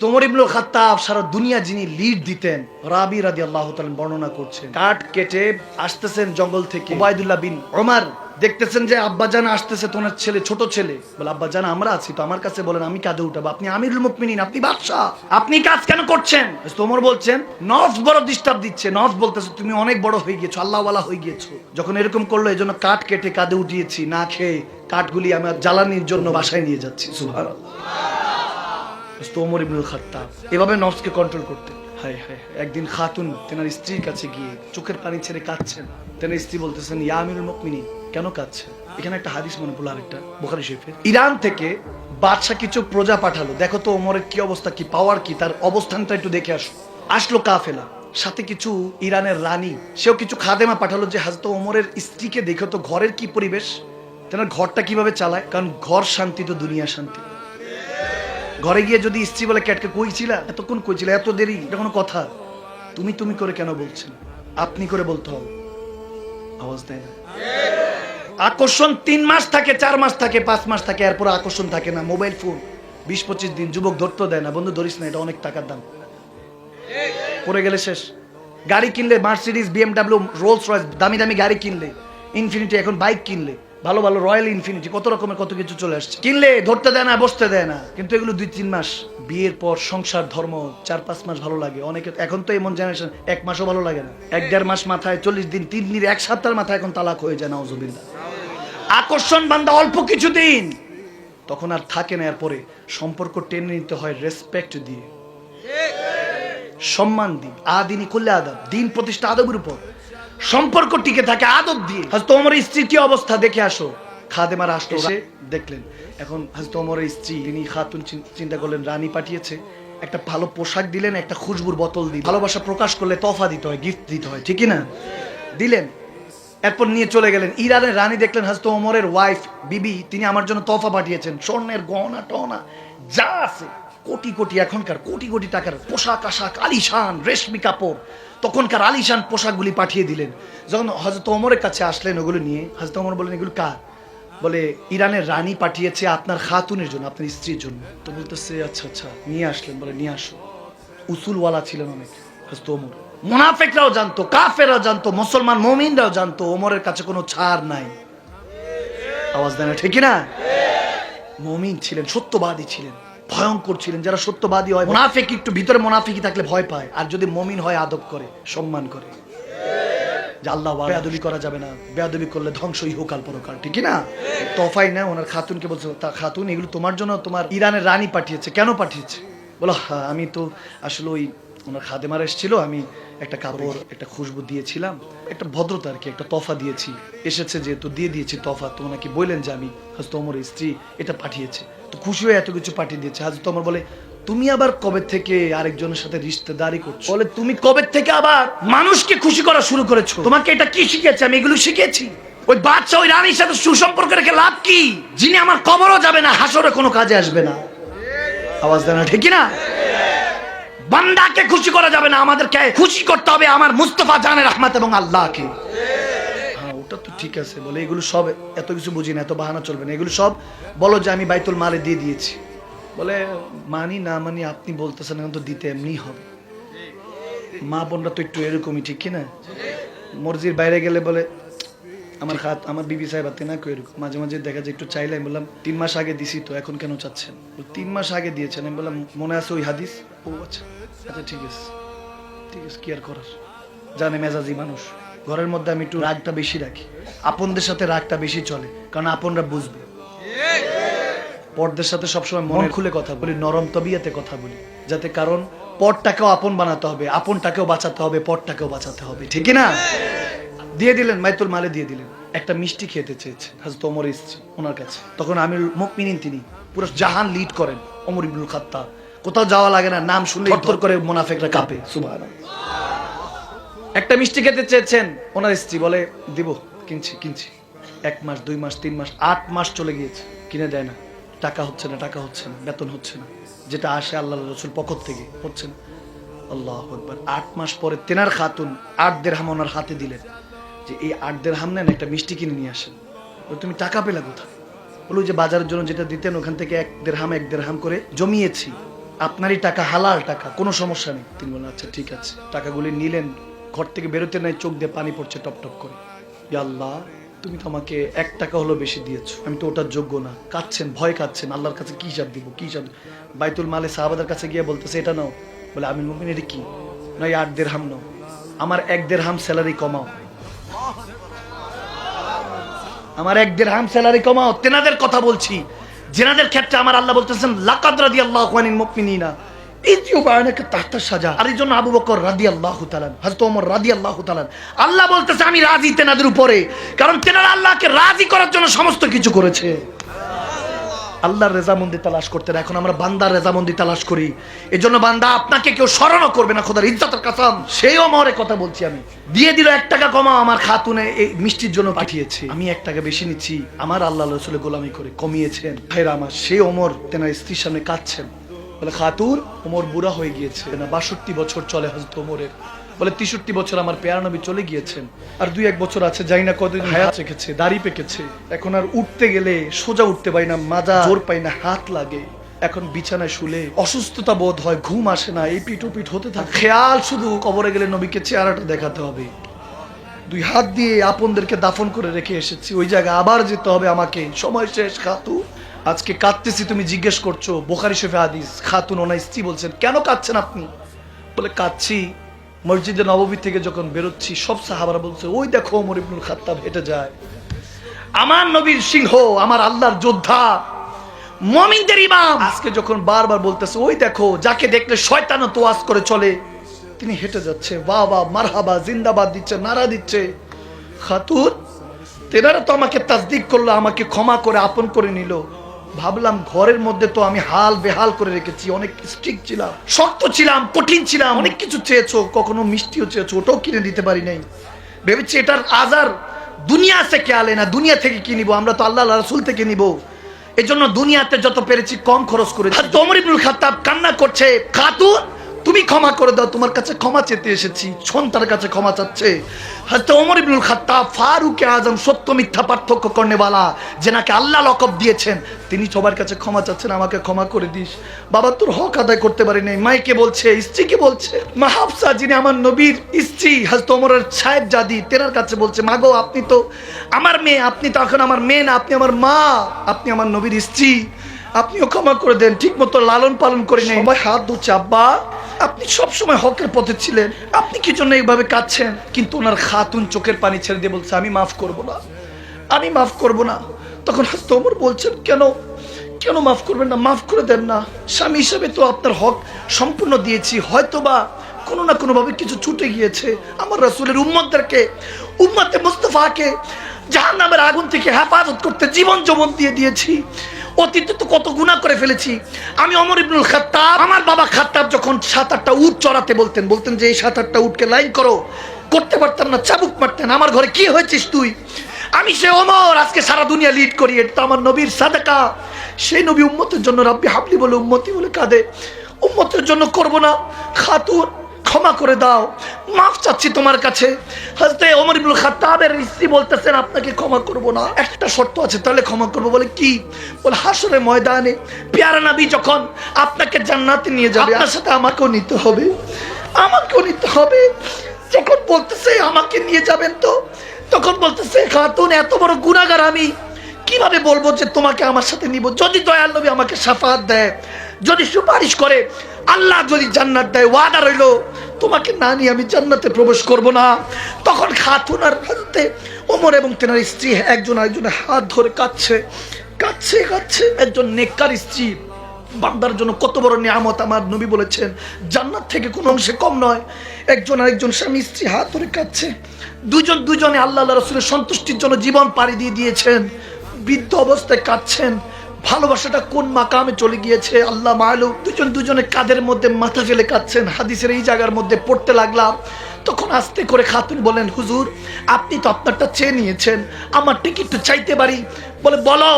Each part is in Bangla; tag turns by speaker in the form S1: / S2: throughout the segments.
S1: ওমর ইবনুল খাত্তাব সারা দুনিয়া যিনি লিড দিতেন, রাবি রাদিয়াল্লাহু তাআলা বর্ণনা করছেন, কাঠ কেটে আসতেছেন জঙ্গল থেকে উবাইদুল্লাহ বিন ওমর, দেখতেছেন যে আব্বাজান আসতেছে, তোমার ছেলে, ছোট ছেলে। বলে আব্বাজান আমরা আছি তো, আমার কাছে বলেন আমি কাঁধে উঠাবো, আপনি আমিরুল মুমিনিন, আপনি বাদশাহ, আপনি কাজ কেন করছেন? ওমর বলছেন নফস বড় ডিস্টার্ব দিচ্ছে। নফস বলতেছে তুমি অনেক বড় হয়ে গিয়েছো, আল্লাহওয়ালা হয়ে গিয়েছো। যখন এরকম করলো এই জন্য কাঠ কেটে কাঁধে উঠিয়েছি, না খেয়ে কাঠগুলি আমার জ্বালানির জন্য বাসায় নিয়ে যাচ্ছি। সুবহানাল্লাহ। ওমর ইবনুল খাত্তাব এভাবে নফসকে কন্ট্রোল করতেন। হায় হায়, একদিন খাতুন তেনার স্ত্রীর কাছে গিয়ে চোখের পানি ছেড়ে কাঁদছেন। তেনার স্ত্রী বলতেছেন ইয়া আমিরুল মুমিনিন, কেন কাঁদছেন? এখানে একটা হাদিস মনে পড়লো, আরেকটা বুখারী শরীফের। ইরান থেকে বাদশা কিছু প্রজা পাঠালো, দেখো তো ওমরের কি অবস্থা, কি পাওয়ার, কি তার অবস্থানটা একটু দেখে আসো। আসলো কাফেলা, সাথে কিছু ইরানের রানী, সেও কিছু খাদেমা পাঠালো যে হযরত ওমরের স্ত্রীকে দেখো তো ঘরের কি পরিবেশ, তেনার ঘরটা কিভাবে চালায়, কারণ ঘর শান্তি তো দুনিয়া শান্তি। ঘরে গিয়ে যদি স্ত্রী বলে ক্যাটকে কইছিলা, এতক্ষণ কইছিলা, এত দেরি, এটা কোনো কথা? তুমি তুমি করে কেন বলছেন? আপনি করে বলতে হবে। আওয়াজ দেয় না। আকর্ষণ 3 মাস থাকে, 4 মাস থাকে, 5 মাস থাকে, এরপর আকর্ষণ থাকে না। মোবাইল ফোন 20-25 দিন, যুবক ধরতে দেয় না, বন্ধু ধরিস না, এটা অনেক টাকার দাম, পড়ে গেলে শেষ। গাড়ি কিনলে মার্সিডিজ, বিএমডাব্লিউ, রোলস রয়েস, দামি দামি গাড়ি কিনলে, ইনফিনিটি, এখন বাইক কিনলে, ভালো ভালো রয়্যাল ইনফিনিটি, কত রকমের কত কিছু চলে আসছে, কিনলে ধরতে দেয় না, বসতে দেয় না। কিন্তু এগুলো 2-3 মাস, বিয়ের পর সংসার ধর্ম 4-5 মাস ভালো লাগে অনেকে। এখন তো এমন জেনারেশন 1 মাসও ভালো লাগে না, 1-1.5 মাস মাথায়, 40 দিন, 3 দিন, 1 সপ্তাহের মাথায় এখন তালাক হয়ে যায়, নাউজুবিল্লাহ। আকর্ষণ বান্দা অল্প কিছুদিন, তখন আর থাকে না। এরপরে সম্পর্ক টেনে নিতে হয় রেসপেক্ট দিয়ে, সম্মান দিয়ে, আদিনী করলে আদব, দিন প্রতিষ্ঠা আদবের উপর, সম্পর্ক টিকে থাকে আদব দিয়ে। হযরত ওমরের স্ত্রীর কি অবস্থা দেখে আসো। খাদেমার আসলো, এসে দেখলেন এখন হযরত ওমরের স্ত্রী, তিনি খাতুন চিন্তা করলেন রানী পাঠিয়েছে, একটা ভালো পোশাক দিলেন, একটা খুশবুর বোতল দিয়ে, ভালোবাসা প্রকাশ করলে তোফা দিতে হয়, গিফট দিতে হয়, ঠিক না? দিলেন, এরপর নিয়ে চলে গেলেন। ইরানের রানী দেখলেন হযরত ওমরের ওয়াইফ বিবি, তিনি আমার জন্য তোফা পাঠিয়েছেন, স্বর্ণের গহনা টহনা যা আছে, কোটি কোটি, এখনকার কোটি কোটি টাকার পোশাক আশাক, আলিশান রেশমি কাপড়, তখনকার আলিশান পোশাকগুলি পাঠিয়ে দিলেন। যখন হযরত ওমরের কাছে আসলেন ওগুলো নিয়ে, হযরত ওমর বললেন এগুলো কার? বলে ইরানের রানী পাঠিয়েছে আপনার খাতুনের জন্য, আপনার স্ত্রীর জন্য। তো বলতেছে আচ্ছা আচ্ছা, নিয়ে আসলেন। বলে নিয়ে আসো। উসুলওয়ালা ছিলেন অনেক হযরত ওমর, মুনাফিকরাও জানতো, কাফেররাও জানতো, মুসলমান মুমিনরাও জানতো ওমরের কাছে কোনো ছাড় নাই। আওয়াজ দেয় না, ঠিক না? মুমিন ছিলেন, সত্যবাদী ছিলেন, ভয়ঙ্কর ছিলেন। যারা সত্যবাদী হয়, মুনাফিক একটু ভিতরে মুনাফিকি থাকলে ভয় পায়, আর যদি মুমিন হয় আদব করে, সম্মান করে, যে আল্লাহ বেয়াদবি করা যাবে না, বেয়াদবি করলে ধ্বংস ইহকাল পরকাল, ঠিক না? তোফাই না, ওনার খাতুনকে বলছে তা খাতুন এগুলো তোমার জন্য তোমার ইরানের রানী পাঠিয়েছে। কেন পাঠিয়েছে? বলো হ্যাঁ, আমি তো আসলে ওই ওনার খাদেমার এসেছিল, আমি একটা কাপড়, একটা খুশবু দিয়েছিলাম, একটা ভদ্রতা আর কি, একটা তোফা দিয়েছি, এসেছে যেহেতু দিয়ে দিয়েছি তোফা। তো ওনাকে বললেন যে আমি হযরত ওমরের স্ত্রী, এটা পাঠিয়েছে, তো খুশি হয়ে এত কিছু পাঠিয়ে দিয়েছে। হযরত ওমর বলে তুমি আবার কবে থেকে আরেকজনের সাথে রিশতেদারি করছো? বলে তুমি কবে থেকে আবার মানুষকে খুশি করা শুরু করেছো? তোমাকে এটা কি শিখেছে? আমি এগুলো শিখেছি। ওই বাচ্চা ওই রানীর সাথে সুসম্পর্ক রেখে লাভ কি? যিনি আমার কবরও যাবে না, হাসরে কোনো কাজে আসবে না। আওয়াজ দেয় না, ঠিক না? বান্দাকে খুশি করা যাবে না, আমাদেরকে খুশি করতে হবে আমার মুস্তাফা জানের রহমত এবং আল্লাহকে। হ্যাঁ ওটা তো ঠিক আছে। বলে এগুলো সব এত কিছু বুঝি না, এত বাহানা চলবে না, এগুলো সব বলো যে আমি বাইতুল মালে দিয়ে দিয়েছি। বলে মানি না মানি আপনি বলতেছেন, এখন তো দিতে এমনি হবে। মা বোনরা তো একটু এরকমই, ঠিক কিনা? মর্জির বাইরে গেলে বলে আমার বিবি সাহেব হাতে না এরকম মাঝে মাঝে দেখা যায় একটু চাইলে। আমি বললাম 3 মাস আগে দিছি তো, এখন কেন চাচ্ছেন? 3 মাস আগে দিয়েছেন। আমি বললাম মনে আছে ওই হাদিস? ও আচ্ছা আচ্ছা, ঠিক আছে ঠিক আছে, কি আর করার, জানে মেজাজি মানুষ। ঘরের মধ্যে আমি একটু রাগটা বেশি রাখি, আপনদের সাথে রাগটা বেশি চলে, কারণ আপনরা বুঝবে। পরদের সাথে সবসময় মন খুলে কথা বলি, নরম তবিয়াতে কথা বলি, যাতে, কারণ পরটাকেও আপন বানাতে হবে, আপনটাকেও বাঁচাতে হবে, পরটাকেও বাঁচাতে হবে, ঠিক না? দিয়ে দিলেন, বাইতুল মালে দিয়ে দিলেন। একটা মিষ্টি খেতে চেয়েছে হযরত ওমর স্ত্রী ওনার কাছে, তখন আমিরুল মুমিনিন, তিনি পুরো জাহান লিড করেন, ওমর ইবনুল খাত্তাব। কোথাও যাওয়া লাগে না, নাম শুনলে থরথর করে মুনাফিকরা কাঁপে। সুবহানাল্লাহ। একটা মিষ্টি খেতে চেয়েছেন, ওনার স্ত্রী বলে দিব, কিনছি কিনছি। 1 মাস 2 মাস 3 মাস 8 মাস চলে গিয়েছে, কিনে দেয় না, টাকা হচ্ছে না, টাকা হচ্ছে না, বেতন হচ্ছে না, যেটা আসে আল্লাহর রাসূল পক্ষ থেকে হচ্ছে না। আল্লাহু আকবার। 8 মাস পরে তেনার খাতুন 8 দিরহাম ওনার হাতে দিলেন, যে এই 8 দিরহাম নেন, একটা মিষ্টি কিনে নিয়ে আসেন। তুমি টাকা পেলা কোথায়? বলো যে বাজারের জন্য যেটা দিতেন ওখান থেকে 1 দিরহাম 1 দিরহাম করে জমিয়েছি, আপনারই টাকা, হালাল টাকা, কোনো সমস্যা নেই। তিনি বললেন আচ্ছা ঠিক আছে। টাকাগুলি নিলেন, ঘর থেকে বেরোতে নাই, চোখ দিয়ে পানি পড়ছে টপ টপ করে। ইয়া আল্লাহ, তুমি তো আমাকে 1 টাকা হলো বেশি দিয়েছো, আমি তো ওটার যোগ্য না। কাঁদছেন, ভয় কাঁদছেন, আল্লাহর কাছে কি হিসাব দিব, কি হিসাব। বাইতুল মালে সাহাবাদের কাছে গিয়ে বলতেছে এটা নাও। বলে আমিরুল মুমিনিন এটা কি? না 8 দিরহাম নাও, আমার 1 দিরহাম স্যালারি কমাও, আমার 1 দিরহাম স্যালারি কমাও। তেনাদের কথা বলছি, যেনাদের ক্ষেত্রে আমার আল্লাহ বলতেছেন লাকাদ রাদিয়াল্লাহু আনিল মুমিনিনা ইয ইউবায়িনুকা তাহতা শাজারা। আর এইজন্য আবু বকর রাদিয়াল্লাহু তাআলা, হযরত ওমর রাদিয়াল্লাহু তাআলা, আল্লাহ বলতেছে আমি রাজি তেনাদের উপরে, কারণ তেনারা আল্লাহকে রাজি করার জন্য সমস্ত কিছু করেছে। আল্লাহর রেজামন্দি তালাশ করতেন, এখন আমরা বান্দার রেজামন্দি তালাশ করি। এজন্য বান্দা আপনাকে কেউ স্মরণও করবে না, খোদার ইজ্জতের কসম। সেই ওমরের কথা বলছি আমি, দিয়ে দিল 1 টাকা কমাও, আমার খাতুনে এই মিষ্টির জন্য পাঠিয়েছে, আমি 1 টাকা বেশি নিচ্ছি, আমার আল্লাহ রাসূলের গোলামি করে কমিয়েছেন। ভাইরা আমার, সেই ওমর তেনার স্ত্রীর সামনে কাঁদছেন। বলে খাতুন, ওমর বুড়া হয়ে গিয়েছে না, 62 বছর চলে হযরত ওমরের। বলে 63 বছর আমার পেয়ারা নবী চলে গিয়েছেন, আর 2-1 বছর আছে, যাই না কতদিন হায়াত রেখেছে, দাড়ি পেকেছে, এখন আর উঠতে গেলে সোজা উঠতে পাই না, মাজা জোর পাই না, হাত লাগে, এখন বিছানায় শুলে অসুস্থতা বোধ হয়, ঘুম আসে না, এই পিঠ ওপিঠ হতে থাকে। খেয়াল শুধু কবরে গেলে নবীকে চেহারাটা দেখাতে হবে। 2 হাত দিয়ে আপনদেরকে দাফন করে রেখে এসেছি, ওই জায়গায় আবার যেতে হবে আমাকে, সময় শেষ। খাতুন আজকে কাঁদতেছি, তুমি জিজ্ঞেস করছো, বুখারী শরীফে হাদিস। খাতুন ওনার স্ত্রী বলছেন কেন কাঁদছেন আপনি? বলে কাঁদছি, মসজিদে নববী থেকে যখন বেরোচ্ছি সব সাহাবারা বলছে ওই দেখো ওমর ইবনুল খাত্তাব হেঁটে যায়, আমার নবীর সিংহ, আমার আল্লাহর যোদ্ধা, মুমিনদের ইমাম। আজকে যখন বারবার বলতেছে ওই দেখো, যাকে দেখলে শয়তানও তোয়াজ করে চলে, তিনি হেঁটে যাচ্ছে, বাহ বাহ মারহাবা জিন্দাবাদ দিচ্ছে, নারা দিচ্ছে। খাতুন তেনারা তো আমাকে তাসদিক করলো, আমাকে ক্ষমা করে আপন করে নিল। ভাবলাম ঘরের মধ্যে তো আমি হাল বেহাল করে রেখেছি, অনেক স্ট্রিক্ট ছিলাম, শক্ত ছিলাম, কঠিন ছিলাম, অনেক কিছু চেয়েছো, কখনো মিষ্টিও চেয়েছো, ওটাও কিনে দিতে পারি নাই। ভেবেছি এটার আজার দুনিয়া থেকে আলে না, দুনিয়া থেকে কি নিবো, আমরা তো আল্লাহ রাসূল থেকে নিবো। এই জন্য দুনিয়াতে যত পেরেছি কম খরচ করেছি। ওমর ইবনুল খাত্তাব কান্না করছে, খাতুন তুমি ক্ষমা করে দাও, তোমার কাছে ক্ষমা চেতে এসেছি। সন্তানের কাছে ক্ষমা চাচ্ছে। হযরত ওমর ইবনুল খাত্তাব ফারুক আজম, সত্য মিথ্যা পার্থক্য করনেওয়ালা, যেনাকে আল্লাহ লকব দিয়েছেন, তিনি সবার কাছে ক্ষমা চাচ্ছেন, আমাকে ক্ষমা করে দিস বাবা, তোর হক আদায় করতে পারি নাই। মাইকে বলছে, স্ত্রীকে বলছে, মা হাফসা যিনি আমার নবীর স্ত্রী, হযরত ওমরের সাহেবজাদি, তেনার কাছে বলছে, মাগো আপনি তো আমার মেয়ে, আপনি তো এখন আমার মেয়ে না, আপনি আমার মা, আপনি আমার নবীর স্ত্রী, আপনিও ক্ষমা করে দেন, ঠিক মতো লালন পালন করে নেই। সবাই হাত ধুচ্ছে, আব্বা আপনি সবসময় হকের পথে ছিলেন, আপনি কি জন্য এইভাবে কাঁদছেন? কিন্তু ওনার খাতুন চোখের পানি ছেড়ে দিয়ে বলছে আমি মাফ করব না, আমি মাফ করব না। তখন হযরত ওমর বলছেন কেন, কেন মাফ করবেন না, মাফ করে দেন না, স্বামী হিসেবে তো আপনার হক সম্পূর্ণ দিয়েছি, হয়তোবা কোনো না কোনো ভাবে কিছু ছুটে গিয়েছে। আমার রাসূলের উম্মতদেরকে, উম্মতে মুস্তাফাকে জাহান্নামের আগুন থেকে হেফাজত করতে জীবন যৌবন দিয়ে দিয়েছি, অতীতে তো কত গুনাহ করে ফেলেছি। আমি ওমর ইবনুল খাত্তাব, আমার বাবা খাত্তাব যখন 7-8টা উট চড়াতে বলতেন যে এই 7-8টা উটকে লাইন করো, করতে পারতাম না, চাবুক মারতেন, আমার ঘরে কি হয়েছিস তুই? আমি সে ওমর, আজকে সারা দুনিয়া লিড করি, এটা আমার নবীর সাদাকা। সেই নবী উম্মতের জন্য রাব্বি হাবলি বলে উম্মতি বলে কাঁদে, উম্মতের জন্য করব না। খাতুন ক্ষমা করে দাও, মাফ চাচ্ছি তোমার কাছে। হযরত ওমর ইবনুল খাত্তাবের স্ত্রী বলতেছেন আপনাকে ক্ষমা করব না, একটা শর্ত আছে, তাহলে ক্ষমা করব। বলে কি? বলে হাসরের ময়দানে প্যারা নবী যখন আপনাকে জান্নাতে নিয়ে যাবে, আপনার সাথে আমাকেও নিতে হবে, আমাকেও নিতে হবে। যখন বলতেছে আমাকে নিয়ে যাবেন, তো তখন বলতেছে খাতুন এত বড় গুনাহগার আমি কিভাবে বলবো যে তোমাকে আমার সাথে নিব? যদি দয়াল নবী আমাকে শাফাআত দেয়, যদি সুপারিশ করে, আল্লাহ যদি জান্নাত দেয়, ওয়াদা রইল তোমাকে না নিয়ে আমি জান্নাতে প্রবেশ করব না। তখন খাতুন আর হযরতে ওমর এবং তেনার স্ত্রী একজন আরেকজনের হাত ধরে কাঁদছে, কাঁদছে কাঁদছে। একজন নেককার স্ত্রী বান্দার জন্য কত বড় নিয়ামত, আমার নবী বলেছেন জান্নাত থেকে কোনো অংশে কম নয়। একজন আরেকজন স্বামী স্ত্রী হাত ধরে কাঁদছে, দুজনে আল্লাহ রাসূলের সন্তুষ্টির জন্য জীবন পাড়ি দিয়ে দিয়েছেন, বৃদ্ধ অবস্থায় কাঁদছেন। ভালোবাসাটা কোন মাকামে চলে গিয়েছে আল্লাহ মালুম। দুজনে কাঁধের মধ্যে মাথা ফেলে কাঁদছেন। হাদিসের এই জায়গার মধ্যে পড়তে লাগলাম, তখন আস্তে করে খাতুন বলেন, হুজুর আপনি তো আপনারটা চেয়ে নিয়েছেন, আমার টিকিটটা চাইতে পারি? বলে বলো।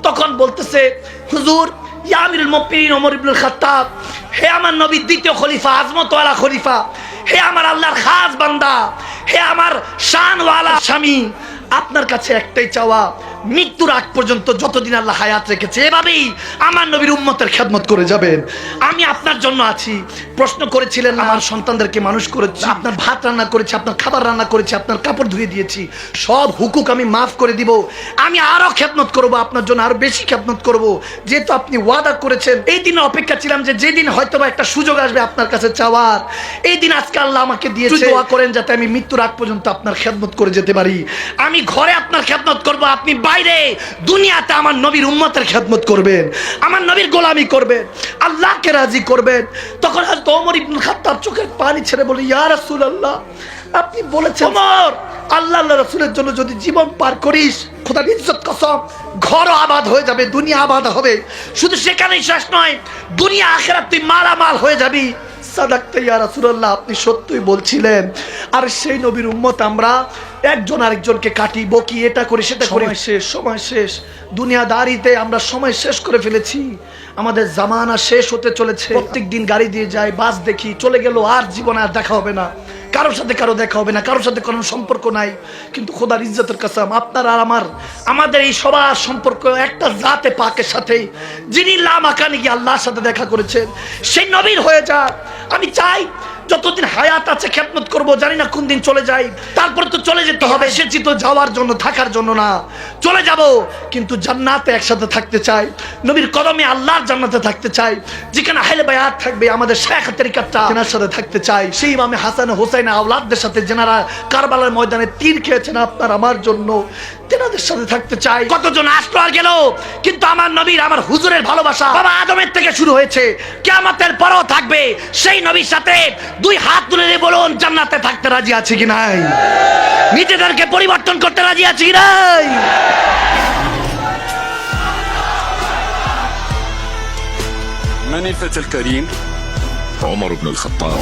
S1: তখন বলতেছে, হুজুর ইয়া আমিরুল মুমিনিন ওমর ইবনুল খাত্তাব, হে আমার নবীর দ্বিতীয় খলিফা, আজমতওয়ালা খলিফা, হে আমার আল্লাহর খাস বান্দা, হে আমার শানওয়ালা স্বামী, আপনার কাছে একটাই চাওয়া, মৃত্যুর আগ পর্যন্ত যতদিন আল্লাহ হায়াত রেখেছে এভাবেই আমার নবীর উম্মতের খেদমত করে যাবেন। আমি আপনার জন্য আছি। প্রশ্ন করেছিলেন আমার সন্তানদেরকে মানুষ করেছি, আপনার ভাত রান্না করেছি, আপনার খাবার রান্না করেছি, আপনার কাপড় ধুয়ে দিয়েছি, সব হুকুক আমি মাফ করে দিব। আমি আরো খেদমত করব, আপনার জন্য আরো বেশি খেদমত করব, যেহেতু আপনি ওয়াদা করেছেন। এই দিনের অপেক্ষা ছিলাম যে যেদিন হয়তোবা একটা সুযোগ আসবে আপনার কাছে চাওয়ার, এই দিন আজকে আল্লাহ আমাকে দিয়েছে। দোয়া করেন যাতে আমি মৃত্যুর আগ পর্যন্ত আপনার খেদমত করে যেতে পারি। আমি ঘরে আপনার খেদমত করব, আপনি বাইরে দুনিয়াতে আমার নবীর উম্মতের খেদমত করবেন, আমার নবীর গোলামি করবেন, আল্লাহকে রাজি করবেন। তখন হযরত ওমর ইবনে খাত্তাব চোখের পানি ছেড়ে বলে, ইয়া রাসূলুল্লাহ, আপনি বলেছেন ওমর, আল্লাহ রাসূলের জন্য যদি জীবন পার করিস, খোদার ইজ্জত কসম, ঘর আবাদ হয়ে যাবে, দুনিয়া আবাদ হবে। শুধু সেখানেই শেষ নয়, দুনিয়া আখিরাত তুই মালামাল হয়ে যাবি। সাদাকতা ইয়া রাসূলুল্লাহ, আপনি সত্যই বলছিলেন। আর সেই নবীর উম্মত আমরা একজন আরেকজনকে কাটি, বকি, এটা করি সেটা করি, সময় শেষ। দুনিয়াদারিতে আমরা সময় শেষ করে ফেলেছি। আমাদের জামানা শেষ হতে চলেছে। প্রত্যেক দিন গাড়ি দিয়ে যাই, বাস দেখি, চলে গেল, আর জীবনে আর দেখা হবে না, কারোর সাথে কারো দেখা হবে না, কারোর সাথে কোনো সম্পর্ক নাই। কিন্তু খোদার ইজ্জতের কসম, আপনার আর আমাদের এই সবার সম্পর্ক একটা জাতে পাকের সাথে, যিনি লামাকানে গিয়ে আল্লাহর সাথে দেখা করেছেন, সেই নবীর হয়ে যাক। আমি চাই যতদিন হায়াত আছে খেদমত করব, জানি না কোন দিন চলে যাই, তারপর তো চলে যেতে হবে। এসেছি তো যাওয়ার জন্য, থাকার জন্য না। চলে যাব, কিন্তু জান্নাতে একসাথে থাকতে চাই, নবীর কদমে আল্লাহর জান্নাতে থাকতে চাই, যেখানে আহলে বায়াত থাকবে, আমাদের শেখ তরিকাতটা তেনার সাথে থাকতে চাই। সেই ইমামে হাসান হোসেন আওলাদদের সাথে, যেনারা কারবালার ময়দানে তীর খেয়েছেন আপনার আমার জন্য, তেনাদের সাথে থাকতে চাই। কতজন আসলো আর গেল, কিন্তু আমার নবীর, আমার হুজুরের ভালোবাসা বাবা আদমের থেকে শুরু হয়েছে, কিয়ামতের পরও থাকবে। সেই নবীর সাথে দুই হাত তুলে দিয়ে বলুন, জান্নাতে থাকতে রাজি আছে কি নাই? নিজেদেরকে পরিবর্তন করতে রাজি আছে কি নাই?
S2: من الفتى الكريم؟ عمر بن الخطاب.